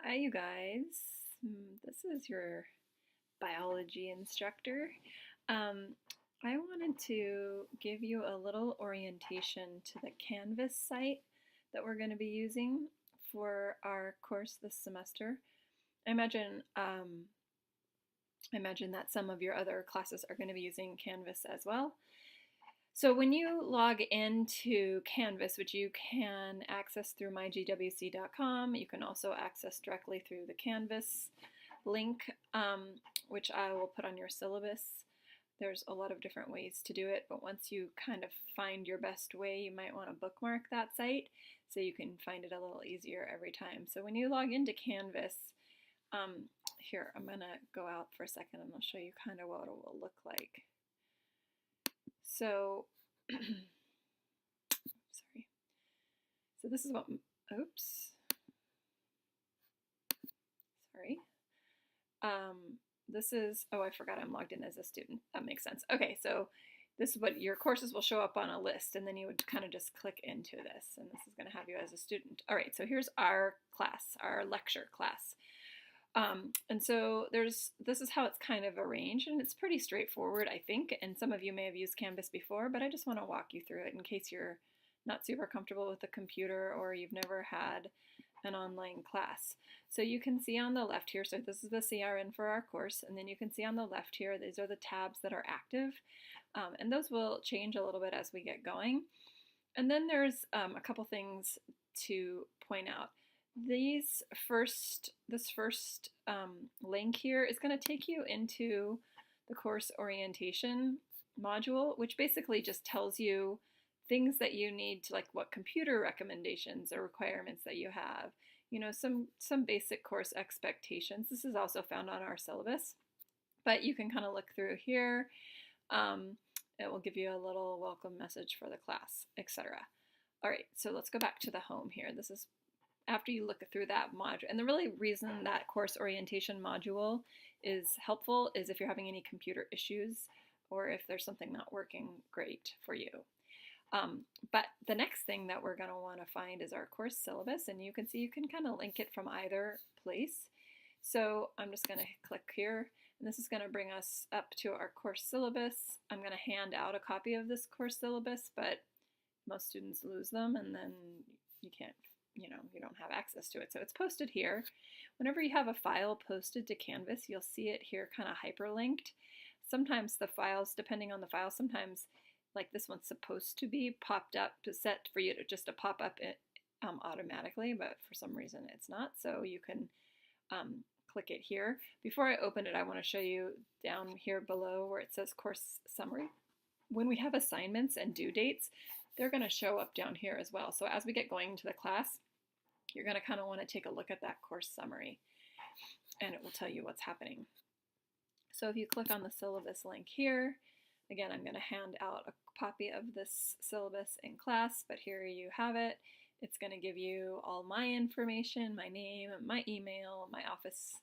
Hi, you guys. This is your biology instructor. Um, I wanted to give you a little orientation to the Canvas site that we're going to be using for our course this semester. I imagine that some of your other classes are going to be using Canvas as well. So when you log into Canvas, which you can access through mygwc.com, you can also access directly through the Canvas link, which I will put on your syllabus. There's a lot of different ways to do it, but once you kind of find your best way, you might want to bookmark that site so you can find it a little easier every time. So when you log into Canvas, here, I'm going to go out for a second and I'll show you kind of what it will look like. So, sorry. So this is what, oops. Sorry. This is, oh, I forgot I'm logged in as a student. That makes sense. Okay, so this is what your courses will show up on a list, and then you would kind of just click into this, and this is going to have you as a student. All right, so here's our class, our lecture class. And so this is how it's kind of arranged, and it's pretty straightforward, I think, and some of you may have used Canvas before, but I just want to walk you through it in case you're not super comfortable with the computer or you've never had an online class. So you can see on the left here, so this is the CRN for our course, and then you can see on the left here, these are the tabs that are active, and those will change a little bit as we get going. And then there's a couple things to point out. This first link here is going to take you into the course orientation module, which basically just tells you things that you need to, like what computer recommendations or requirements that you have, you know, some basic course expectations. This is also found on our syllabus, but you can kind of look through here. It will give you a little welcome message for the class, etc. All right, so let's go back to the home here. This is after you look through that module. And the really reason that course orientation module is helpful is if you're having any computer issues or if there's something not working great for you. But the next thing that we're going to want to find is our course syllabus, and you can see you can kind of link it from either place. So I'm just going to click here, and this is going to bring us up to our course syllabus. I'm going to hand out a copy of this course syllabus, but most students lose them, and then you can't, you don't have access to it. So it's posted here. Whenever you have a file posted to Canvas, you'll see it here kind of hyperlinked. Sometimes the files, depending on the file, sometimes like this one's supposed to be popped up to set for you to just to pop up it automatically, but for some reason it's not. So you can click it here. Before I open it, I want to show you down here below where it says course summary. When we have assignments and due dates, they're going to show up down here as well. So as we get going into the class, you're going to kind of want to take a look at that course summary, and it will tell you what's happening. So if you click on the syllabus link here, again, I'm going to hand out a copy of this syllabus in class, but here you have it. It's going to give you all my information, my name, my email, my office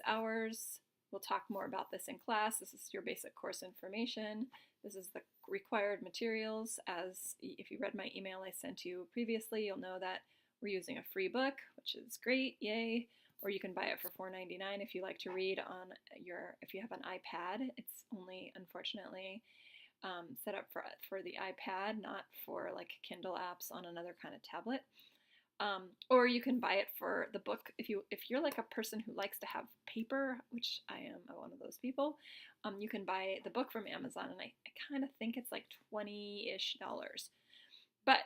hours. We'll talk more about this in class. This is your basic course information. This is the required materials. As if you read my email I sent you previously, you'll know that we're using a free book, which is great, yay. Or you can buy it for $4.99 if you like to read on if you have an iPad. It's only, unfortunately, set up for the iPad, not for like Kindle apps on another kind of tablet. Or you can buy it for the book if you're like a person who likes to have paper, which I am one of those people. You can buy the book from Amazon, and I kind of think it's like $20-ish. But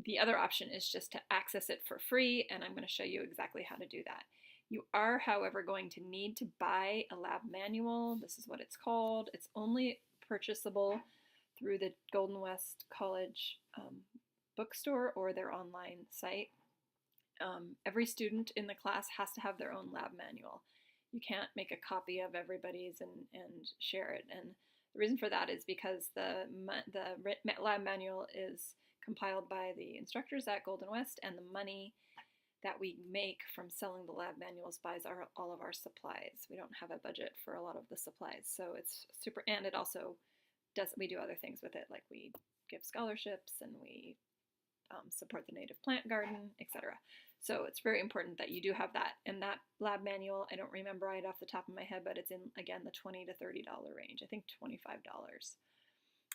the other option is just to access it for free, and I'm going to show you exactly how to do that. You are, however, going to need to buy a lab manual. This is what it's called. It's only purchasable through the Golden West College bookstore or their online site. Every student in the class has to have their own lab manual. You can't make a copy of everybody's and share it. And the reason for that is because the lab manual is compiled by the instructors at Golden West, and the money that we make from selling the lab manuals buys all of our supplies. We don't have a budget for a lot of the supplies, so it's super. And it also we do other things with it, like we give scholarships and we support the native plant garden, etc. So it's very important that you do have that. And that lab manual, I don't remember right off the top of my head, but it's in, again, the $20 to $30 range. I think $25.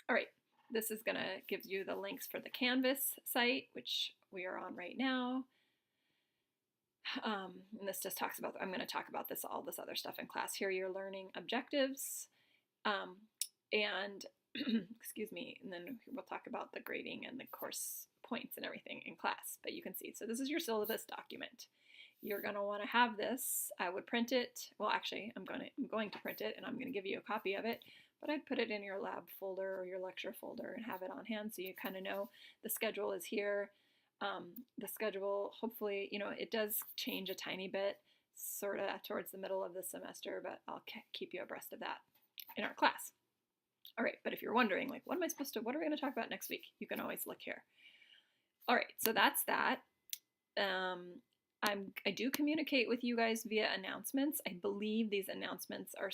All right, this is going to give you the links for the Canvas site, which we are on right now. And this just talks about, I'm going to talk about this, all this other stuff in class. Here are your learning objectives. And excuse me, and then we'll talk about the grading and the course points and everything in class, but you can see. So this is your syllabus document. You're going to want to have this. I would print it. Well, actually, I'm going to print it, and I'm going to give you a copy of it, but I'd put it in your lab folder or your lecture folder and have it on hand so you kind of know the schedule is here. The schedule, hopefully, you know, it does change a tiny bit sort of towards the middle of the semester, but I'll keep you abreast of that in our class. All right, but if you're wondering, like, what are we going to talk about next week? You can always look here. All right, so that's that. I do communicate with you guys via announcements. I believe these announcements are,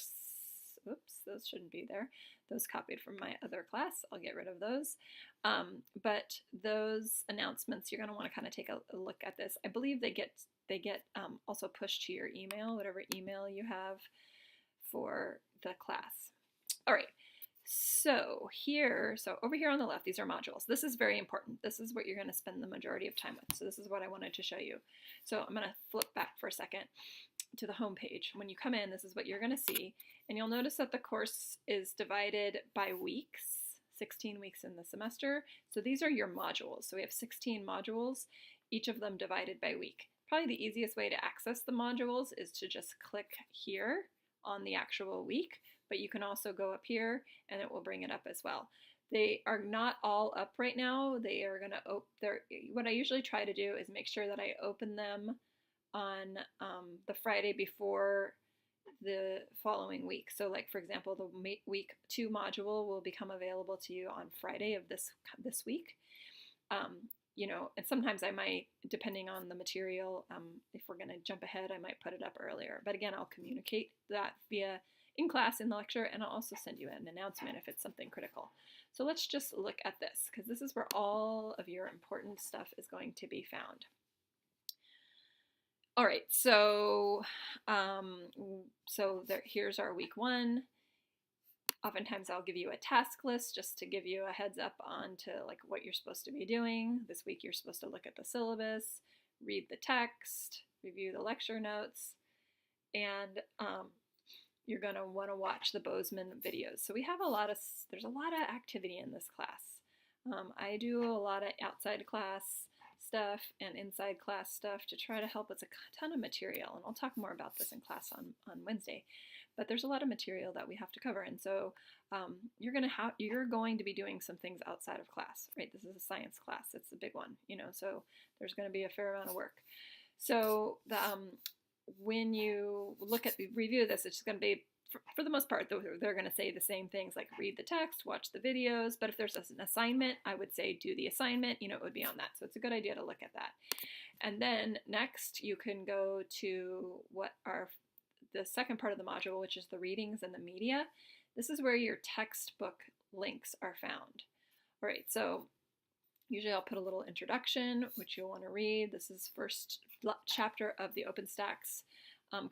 oops, those shouldn't be there. Those copied from my other class. I'll get rid of those. But those announcements, you're going to want to kind of take a look at this. I believe they get also pushed to your email, whatever email you have for the class. All right. So over here on the left, these are modules. This is very important. This is what you're going to spend the majority of time with. So this is what I wanted to show you. So I'm going to flip back for a second to the home page. When you come in, this is what you're going to see. And you'll notice that the course is divided by weeks, 16 weeks in the semester. So these are your modules. So we have 16 modules, each of them divided by week. Probably the easiest way to access the modules is to just click here on the actual week. But you can also go up here and it will bring it up as well. They are not all up right now. They are going to what I usually try to do is make sure that I open them on the Friday before the following week. So like, for example, the week 2 module will become available to you on Friday of this week. You know, and sometimes I might, depending on the material, if we're going to jump ahead, I might put it up earlier. But again, I'll communicate that via in class, in the lecture, and I'll also send you an announcement if it's something critical. So let's just look at this, because this is where all of your important stuff is going to be found. All right, so here's our week 1. Oftentimes I'll give you a task list just to give you a heads up on to like what you're supposed to be doing. This week you're supposed to look at the syllabus, read the text, review the lecture notes, and you're going to want to watch the Bozeman videos. So we have there's a lot of activity in this class. I do a lot of outside class stuff and inside class stuff to try to help with a ton of material. And I'll talk more about this in class on Wednesday. But there's a lot of material that we have to cover. And so you're going to be doing some things outside of class, right? This is a science class. It's a big one, you know, so there's going to be a fair amount of work. So when you review this, it's just going to be, for the most part, they're going to say the same things like read the text, watch the videos. But if there's an assignment, I would say do the assignment, you know, it would be on that. So it's a good idea to look at that. And then next you can go to the second part of the module, which is the readings and the media. This is where your textbook links are found. All right, so usually I'll put a little introduction, which you'll want to read. This is first chapter of the OpenStax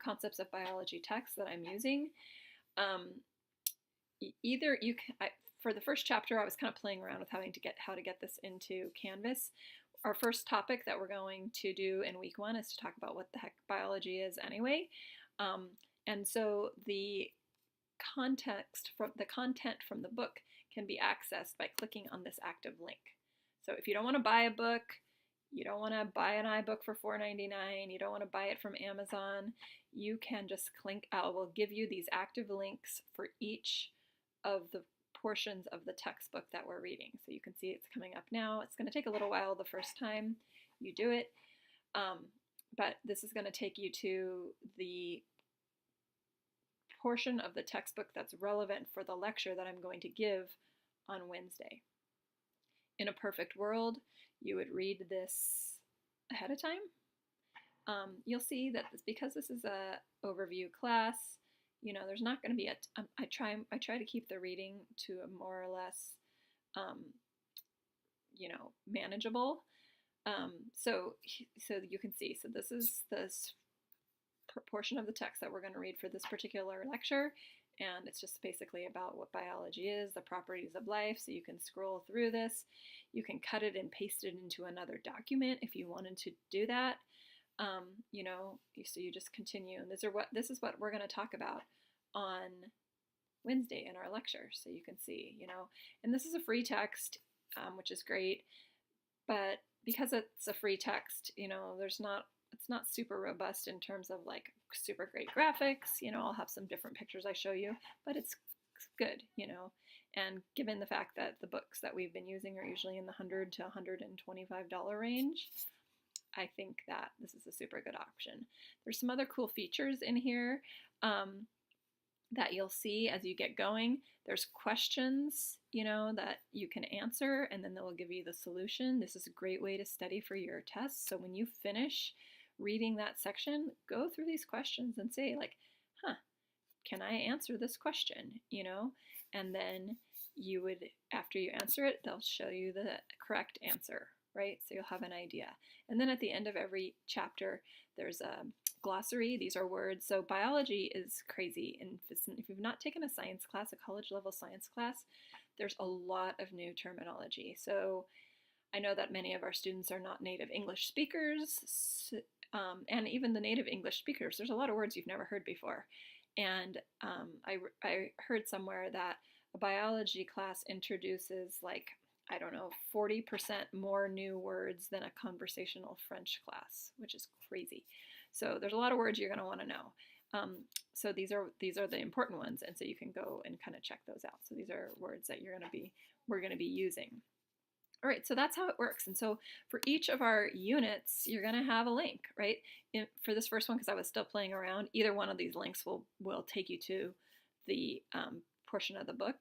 Concepts of Biology text that I'm using. For the first chapter, I was kind of playing around with how to get this into Canvas. Our first topic that we're going to do in week 1 is to talk about what the heck biology is anyway. And so the content from the book can be accessed by clicking on this active link. So if you don't want to buy a book, you don't want to buy an iBook for $4.99, you don't want to buy it from Amazon, you can just click. I will give you these active links for each of the portions of the textbook that we're reading. So you can see it's coming up now. It's going to take a little while the first time you do it, but this is going to take you to the portion of the textbook that's relevant for the lecture that I'm going to give on Wednesday. In a perfect world, you would read this ahead of time. You'll see that because this is a overview class, you know, there's not going to be I try to keep the reading to a more or less, you know, manageable. So you can see, so this is this portion of the text that we're going to read for this particular lecture, and it's just basically about what biology is, the properties of life. So you can scroll through this. You can cut it and paste it into another document if you wanted to do that. You know, so you just continue, and this is what we're going to talk about on Wednesday in our lecture. So you can see, you know, and this is a free text, which is great, but because it's a free text, you know, it's not super robust in terms of like super great graphics. You know, I'll have some different pictures I show you, but it's good, you know. And given the fact that the books that we've been using are usually in the $100 to $125 range, I think that this is a super good option. There's some other cool features in here that you'll see as you get going. There's questions, you know, that you can answer, and then they will give you the solution. This is a great way to study for your tests. So when you finish reading that section, go through these questions and say like, can I answer this question, you know? And then you would, after you answer it, they'll show you the correct answer, right? So you'll have an idea. And then at the end of every chapter, there's a glossary. These are words. So biology is crazy. And if you've not taken a science class, a college level science class, there's a lot of new terminology. So I know that many of our students are not native English speakers, and even the native English speakers, there's a lot of words you've never heard before. And I heard somewhere that a biology class introduces like, I don't know, 40% more new words than a conversational French class, which is crazy. So there's a lot of words you're going to want to know. So these are the important ones, and so you can go and kind of check those out. So these are words that we're going to be using. All right, so that's how it works. And so for each of our units, you're going to have a link, right? For this first one, because I was still playing around, either one of these links will take you to the portion of the book.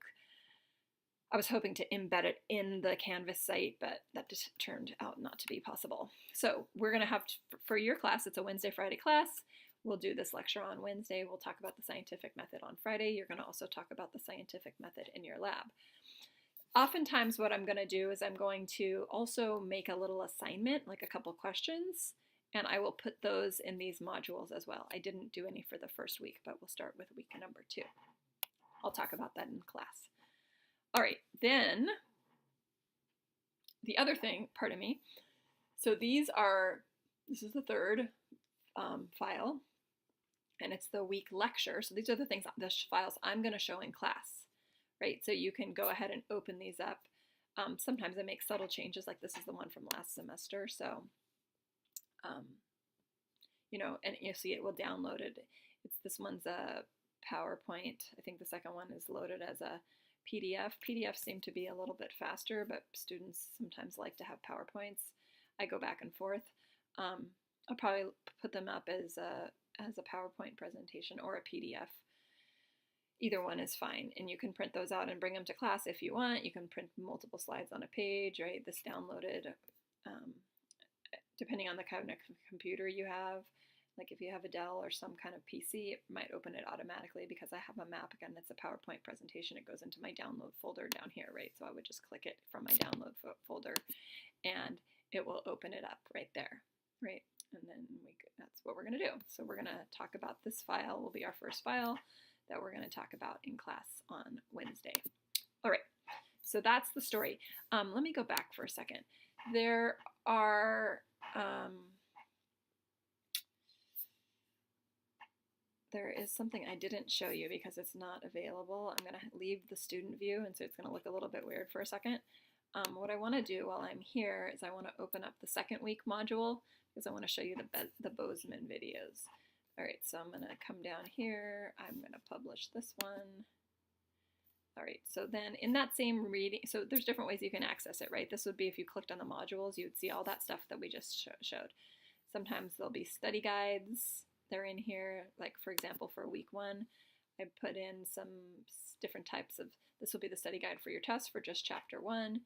I was hoping to embed it in the Canvas site, but that just turned out not to be possible. So we're going to have, for your class, it's a Wednesday, Friday class. We'll do this lecture on Wednesday. We'll talk about the scientific method on Friday. You're going to also talk about the scientific method in your lab. Oftentimes what I'm going to do is I'm going to also make a little assignment, like a couple questions, and I will put those in these modules as well. I didn't do any for the first week, but we'll start with week number 2. I'll talk about that in class. All right, then the other thing, pardon me, so this is the third file, and it's the week lecture. So these are the files I'm going to show in class, right? So you can go ahead and open these up. Sometimes I make subtle changes, like this is the one from last semester. So, you know, and you'll see it will download it. This one's a PowerPoint. I think the second one is loaded as a PDF. PDFs seem to be a little bit faster, but students sometimes like to have PowerPoints. I go back and forth. I'll probably put them up as a PowerPoint presentation or a PDF. Either one is fine, and you can print those out and bring them to class if you want. You can print multiple slides on a page, right? This downloaded, depending on the kind of computer you have. Like if you have a Dell or some kind of PC, it might open it automatically. Because I have a map, again, that's a PowerPoint presentation. It goes into my download folder down here, right? So I would just click it from my download folder, and it will open it up right there, right? And then that's what we're going to do. So we're going to talk about this file. Will be our first file that we're going to talk about in class on Wednesday. All right, so that's the story. Let me go back for a second. There is something I didn't show you because it's not available. I'm going to leave the student view, and so it's going to look a little bit weird for a second. What I want to do while I'm here is I want to open up the second week module because I want to show you the Bozeman videos. All right, so I'm going to come down here. I'm going to publish this one. All right, so then in that same reading, so there's different ways you can access it, right? This would be if you clicked on the modules, you'd see all that stuff that we just showed. Sometimes there'll be study guides. They're in here. Like, for example, for week 1, I put in some different types of, this will be the study guide for your test for just chapter 1.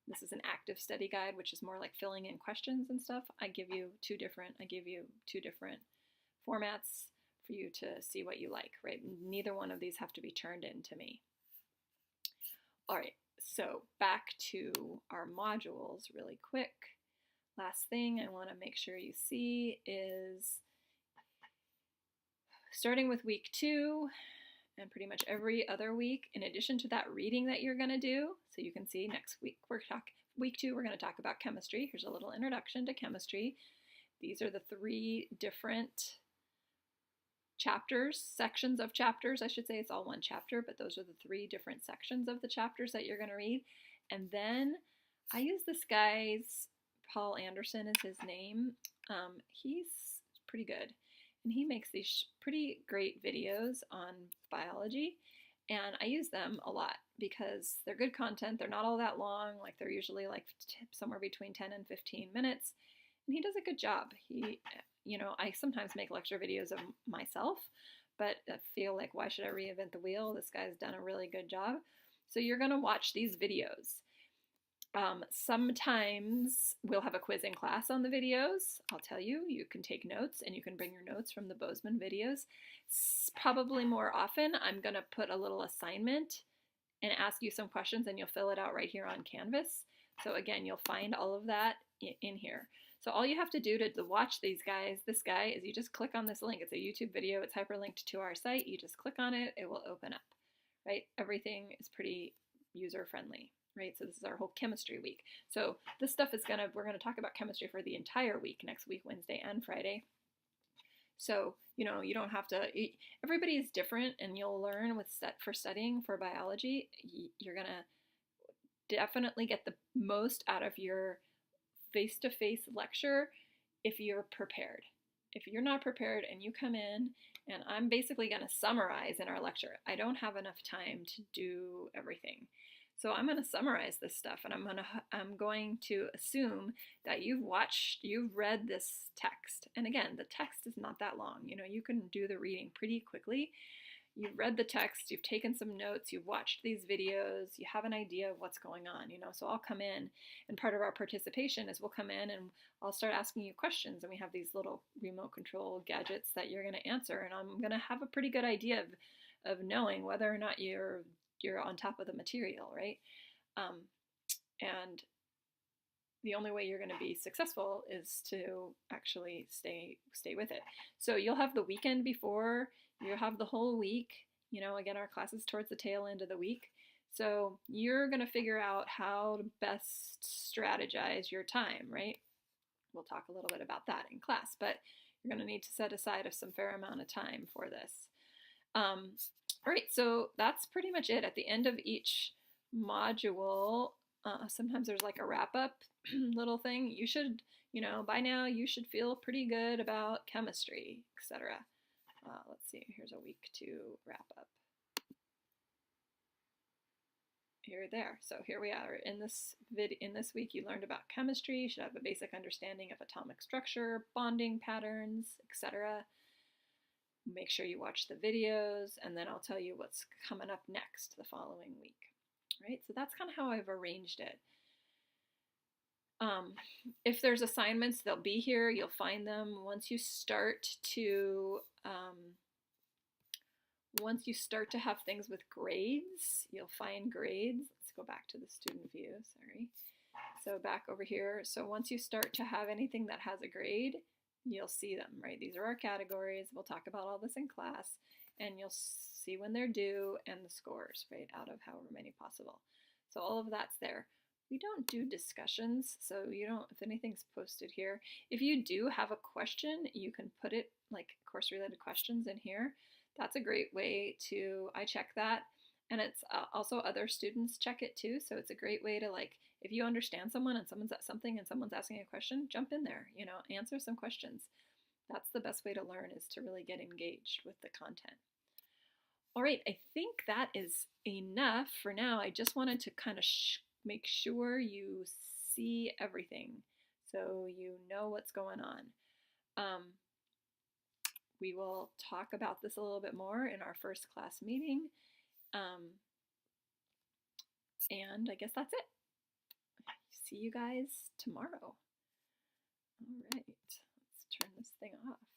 This is an active study guide, which is more like filling in questions and stuff. I give you two different formats for you to see what you like, right? Neither one of these have to be turned in to me. All right, so back to our modules really quick. last thing I want to make sure you see is starting with week 2 and pretty much every other week, in addition to that reading that you're going to do. So you can see next week, week 2, we're going to talk about chemistry. Here's a little introduction to chemistry. These are the 3 different chapters, sections of chapters, I should say. It's all one chapter, but those are the 3 different sections of the chapters that you're going to read. And then I use this guy's, Paul Anderson is his name. He's pretty good. And he makes these pretty great videos on biology. And I use them a lot because they're good content. They're not all that long. Like they're usually like somewhere between 10 and 15 minutes. And he does a good job. I sometimes make lecture videos of myself, but I feel like, why should I reinvent the wheel? This guy's done a really good job. So you're going to watch these videos. Sometimes we'll have a quiz in class on the videos. I'll tell you, you can take notes and you can bring your notes from the Bozeman videos. Probably more often, I'm going to put a little assignment and ask you some questions and you'll fill it out right here on Canvas. So again, you'll find all of that in here. So all you have to do to watch this guy is you just click on this link. It's a YouTube video. It's hyperlinked to our site. You just click on it. It will open up, right? Everything is pretty user-friendly, right? So this is our whole chemistry week. So this stuff is we're going to talk about chemistry for the entire week, next week, Wednesday and Friday. So, you don't have to, everybody is different, and you'll learn for studying for biology, you're going to definitely get the most out of your face-to-face lecture if you're prepared. If you're not prepared and you come in, and I'm basically going to summarize in our lecture. I don't have enough time to do everything. So I'm going to summarize this stuff, and I'm going to assume that you've read this text. And again, the text is not that long. You can do the reading pretty quickly. You've read the text, you've taken some notes, you've watched these videos, you have an idea of what's going on, So I'll come in, and part of our participation is we'll come in and I'll start asking you questions, and we have these little remote control gadgets that you're going to answer, and I'm going to have a pretty good idea of knowing whether or not you're on top of the material, right? And the only way you're going to be successful is to actually stay with it. So you'll have the weekend before, you'll have the whole week. Again, our class is towards the tail end of the week. So you're going to figure out how to best strategize your time, right? We'll talk a little bit about that in class, but you're going to need to set aside some fair amount of time for this. All right, so that's pretty much it. At the end of each module, sometimes there's like a wrap-up little thing. You should, by now you should feel pretty good about chemistry, etc. Let's see, here's a week 2 wrap-up. There. So here we are. In this week, you learned about chemistry. You should have a basic understanding of atomic structure, bonding patterns, etc. Make sure you watch the videos, and then I'll tell you what's coming up next the following week. Right? So that's kind of how I've arranged it. If there's assignments, they'll be here. You'll find them once you start to have things with grades. You'll find grades. Let's go back to the student view. Sorry. So back over here. So once you start to have anything that has a grade, you'll see them, right? These are our categories. We'll talk about all this in class, and you'll see when they're due and the scores, right, out of however many possible. So all of that's there. We don't do discussions, so if anything's posted here. If you do have a question, you can put it, like course-related questions, in here. That's a great way I check that, and it's also other students check it too, so it's a great way to, if you understand someone and someone's at something and someone's asking a question, jump in there, answer some questions. That's the best way to learn, is to really get engaged with the content. All right, I think that is enough for now. I just wanted to kind of make sure you see everything so you know what's going on. We will talk about this a little bit more in our first class meeting. And I guess that's it. See you guys tomorrow. All right, let's turn this thing off.